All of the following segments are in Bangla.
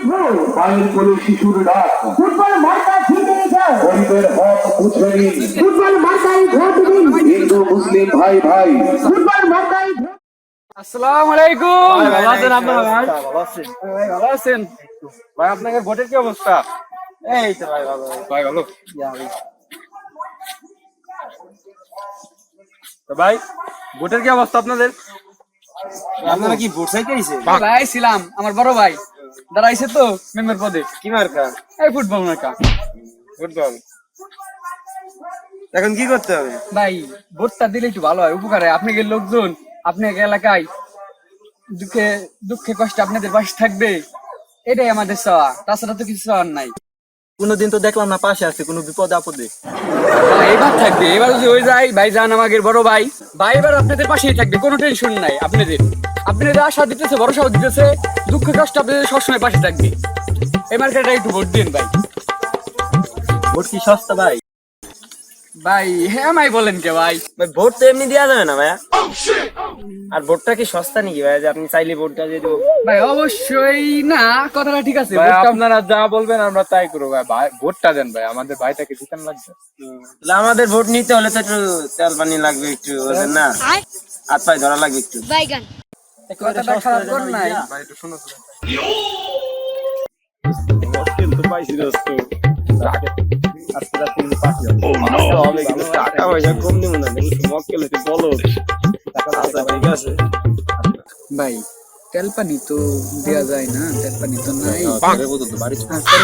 মায়ের কোলে শিশুর ডাক, ফুটবল মার্কা জিতে যাও, গরিবের হক বুঝে নিন, ফুটবল মার্কায় ভোট দিন, হিন্দু মুসলিম ভাই ভাই। ফুটবল মার্কায় আসসালামু আলাইকুম। ভালো আছেন আপনারা? ভাই ভালো আছেন? ভাই ভালো আছেন? ভাই আপনাদের ভোটের কি অবস্থা? এই তো ভাই ভালো। ভাই ভালো। তো ভাই ভোটের কি অবস্থা আপনাদের? আপনারা কি ভোট চাইতে আইছেন? ভাই ছিলাম, আমার বড় ভাই দাঁড়াইছে তো মেম্বার পদে। কি মার্কা? এই ফুটবল মার্কা। ফুটবল। এখন কি করতে হবে? ভাই ভোটটা দিলে একটু ভালো হয়, উপকার হয়। আপনি লোকজন আপনার এলাকায় দুঃখে দুঃখে কষ্টে আপনাদের পাশে থাকবে, এটাই আমাদের চাওয়া, তাছাড়া তো কিছু চাওয়ার নাই। কোনদিন তো দেখলাম না পাশে আছে কোনো বিপদে আপদে। ভাই, এবার থাকবে, এবার যদি হয়ে যায় ভাই যান আমাদের বড় ভাই, ভাই এবার আপনাদের পাশেই থাকবে, কোনো টেনশন নাই। আপনাদের আশা দিতেছে, ভরসাও দিতেছে, দুঃখ কষ্ট আপনাদের সবসময় পাশে থাকবে। এই মার্কেটটা একটু ভোট দিন ভাই। ভোট কি সস্তা ভাই? ভাই হ্যাঁ ভাই বলেন কে ভাই? ভাই ভোট তো এমনি দেওয়া যাবে না ভাইয়া। আর ভোটটা কি সস্তা নাকি ভাই যে আপনি চাইলে ভোটটা দিয়ে দেবো? ভাই অবশ্যই না, কথাটা ঠিক আছে। ভাই ভোটটা- আপনারা যা বলবেন আমরা তাই করবো ভাই। ভোটটা দেন ভাই, আমাদের ভাইটাকে জিতান লাগবে। তাহলে আমাদের ভোট নিতে হলে তো একটু তেল পানি লাগবে, একটু বুঝলেন না, হাত পায়ে ধরা লাগবে একটু। কথাটা খারাপ কর নাই। ভাই একটু শুনো তো। টাকা পয়সা কম দিব না, মক্কেল হচ্ছে বলো। আচ্ছা ঠিক আছে। ভাই তেল পানি তো দেওয়া যায় না, তেল পানি তো নাই। বাড়ি পরে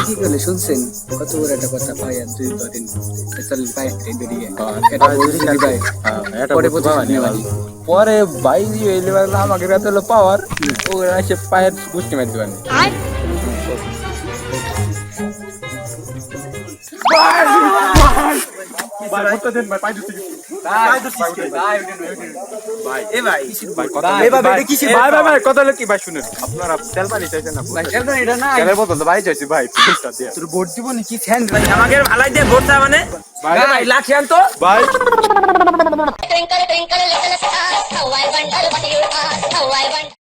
কি করলে শুনছেন? কত বড় একটা কথা ভাই, আর দুই দিন চল বাইক বেরিয়ে এটা বলছি ভাই, পরে প্রতিশোধ নেওয়ারি। পরে ভাই এই লেবার আমাকে রাতে হলো পাওয়ার, ও এসে পায়ের গুষ্টি মার দিবেন। কথা হলো কি ভাই শুনেন, আপনারা তেল পানি চাইছেন না? ভাই তেল পানি এটা নাই। তেলের বোতল তো ভাই চাইছি ভাই, ফুলটা দিয়ে। তোর ভোট দিব নাকি ফ্যান? আমাকে ভালাই দিয়ে ভোট চা মানে ভাই লাঠি আনতো ভাই Twinkle, twinkle, little star, how I wonder what you are, how I wonder.